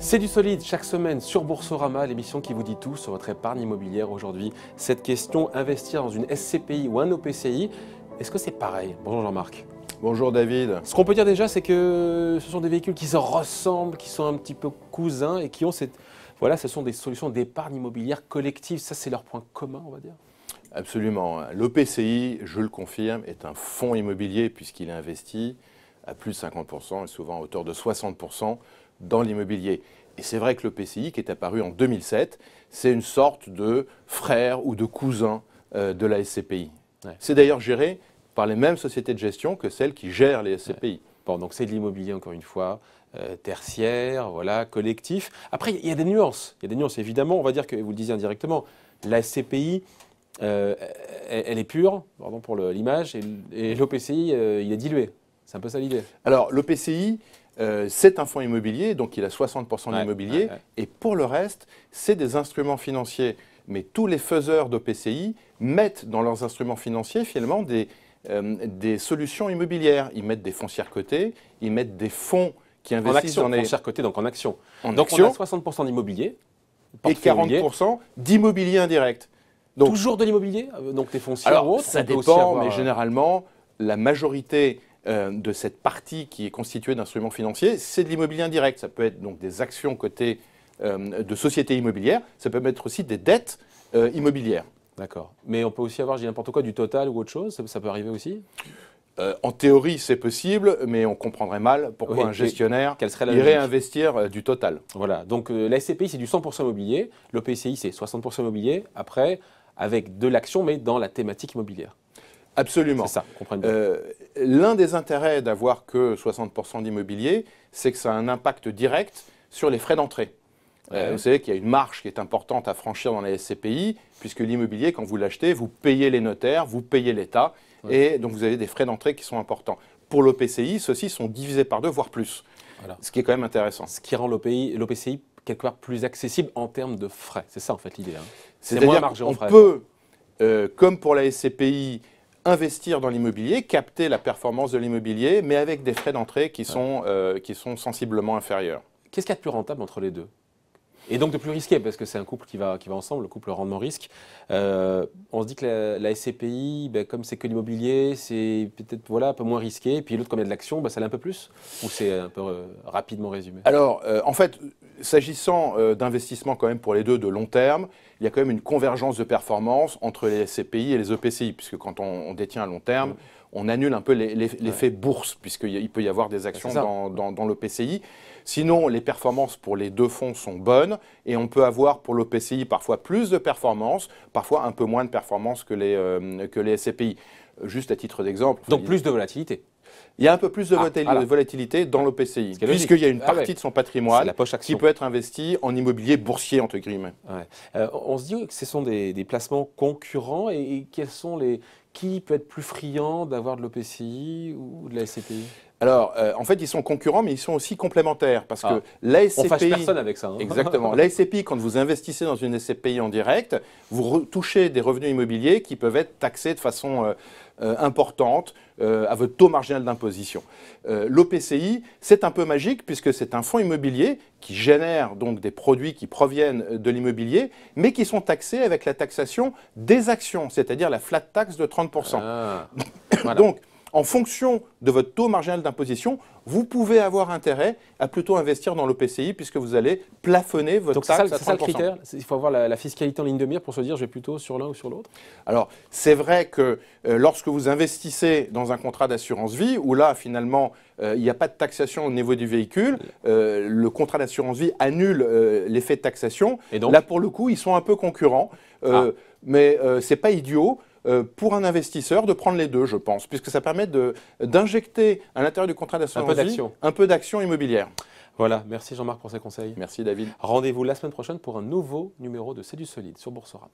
C'est du solide chaque semaine sur Boursorama, l'émission qui vous dit tout sur votre épargne immobilière. Aujourd'hui, cette question, investir dans une SCPI ou un OPCI, est-ce que c'est pareil? Bonjour Jean-Marc. Bonjour David. Ce qu'on peut dire déjà, c'est que ce sont des véhicules qui se ressemblent, qui sont un petit peu cousins et qui ont cette... Voilà, ce sont des solutions d'épargne immobilière collective. Ça, c'est leur point commun, on va dire. Absolument. L'OPCI, je le confirme, est un fonds immobilier puisqu'il est investi à plus de 50% et souvent à hauteur de 60% dans l'immobilier. Et c'est vrai que l'OPCI, qui est apparu en 2007, c'est une sorte de frère ou de cousin de la SCPI. Ouais. C'est d'ailleurs géré par les mêmes sociétés de gestion que celles qui gèrent les SCPI. Ouais. Bon, donc c'est de l'immobilier, encore une fois, tertiaire, voilà, collectif. Après, il y a des nuances. Il y a des nuances, évidemment. On va dire que, vous le disiez indirectement, la SCPI, elle est pure, pardon pour l'image, et l'OPCI, il est dilué. C'est un peu ça l'idée. Alors, l'OPCI, c'est un fonds immobilier, donc il a 60% d'immobilier, et pour le reste, c'est des instruments financiers. Mais tous les faiseurs d'OPCI mettent dans leurs instruments financiers, finalement, des solutions immobilières. Ils mettent des foncières cotées, ils mettent des fonds qui investissent dans les foncières cotées, donc en action. On a 60% d'immobilier et 40% d'immobilier indirect. Donc, toujours de l'immobilier, donc des foncières ou autres? Ça dépend, mais généralement, la majorité de cette partie qui est constituée d'instruments financiers, c'est de l'immobilier indirect. Ça peut être donc des actions cotées de sociétés immobilières, ça peut être aussi des dettes immobilières. D'accord. Mais on peut aussi avoir, je dis n'importe quoi, du Total ou autre chose, ça peut arriver aussi? En théorie, c'est possible, mais on comprendrait mal pourquoi un gestionnaire irait investir du Total. Voilà, donc la SCPI, c'est du 100% immobilier, l'OPCI, c'est 60% immobilier, après, avec de l'action, mais dans la thématique immobilière. Absolument. C'est ça, comprenez bien. L'un des intérêts d'avoir que 60% d'immobilier, c'est que ça a un impact direct sur les frais d'entrée. Vous savez qu'il y a une marge qui est importante à franchir dans la SCPI, puisque l'immobilier, quand vous l'achetez, vous payez les notaires, vous payez l'État, et donc vous avez des frais d'entrée qui sont importants. Pour l'OPCI, ceux-ci sont divisés par 2, voire plus, ce qui est quand même intéressant. Ce qui rend l'OPCI quelque part plus accessible en termes de frais. C'est ça en fait l'idée. Hein. C'est-à-dire qu'on peut, comme pour la SCPI, investir dans l'immobilier, capter la performance de l'immobilier, mais avec des frais d'entrée qui sont sensiblement inférieurs. Qu'est-ce qu'il y a de plus rentable entre les deux? Et donc de plus risqué, parce que c'est un couple qui va ensemble, le couple rendement-risque. On se dit que la SCPI, comme c'est que l'immobilier, c'est peut-être un peu moins risqué. Et puis l'autre, comme il y a de l'action, ça l'est un peu plus? Ou c'est un peu rapidement résumé? Alors, en fait, s'agissant d'investissement quand même pour les deux de long terme, il y a quand même une convergence de performance entre les SCPI et les OPCI, puisque quand on détient à long terme, on annule un peu l'effet bourse, puisqu'il peut y avoir des actions dans l'OPCI. Sinon, les performances pour les deux fonds sont bonnes et on peut avoir pour l'OPCI parfois plus de performances, parfois un peu moins de performances que les SCPI. Juste à titre d'exemple. Donc plus de volatilité. Il y a un peu plus de volatilité dans l'OPCI, puisqu'il y a une partie de son patrimoine qui peut être investie en immobilier boursier, entre guillemets. On se dit que ce sont des placements concurrents et qui peut être plus friand d'avoir de l'OPCI ou de la SCPI? Alors, en fait, ils sont concurrents, mais ils sont aussi complémentaires. Parce que la SCPI... On fâche personne avec ça. Hein. Exactement. La SCPI, quand vous investissez dans une SCPI en direct, vous touchez des revenus immobiliers qui peuvent être taxés de façon importante à votre taux marginal d'imposition. L'OPCI, c'est un peu magique puisque c'est un fonds immobilier qui génère donc des produits qui proviennent de l'immobilier, mais qui sont taxés avec la taxation des actions, c'est-à-dire la flat tax de 30%. Voilà. Donc, en fonction de votre taux marginal d'imposition, vous pouvez avoir intérêt à plutôt investir dans l'OPCI puisque vous allez plafonner votre taxe à 30%. C'est ça le critère? Il faut avoir la fiscalité en ligne de mire pour se dire je vais plutôt sur l'un ou sur l'autre? Alors, c'est vrai que lorsque vous investissez dans un contrat d'assurance vie, où là, finalement, il n'y a pas de taxation au niveau du véhicule, le contrat d'assurance vie annule l'effet de taxation. Et donc, là, pour le coup, ils sont un peu concurrents, mais ce n'est pas idiot. Pour un investisseur de prendre les deux, je pense, puisque ça permet d'injecter à l'intérieur du contrat d'assurance vie un peu d'action immobilière. Voilà, merci Jean-Marc pour ces conseils. Merci David. Rendez-vous la semaine prochaine pour un nouveau numéro de C'est du solide sur Boursorama.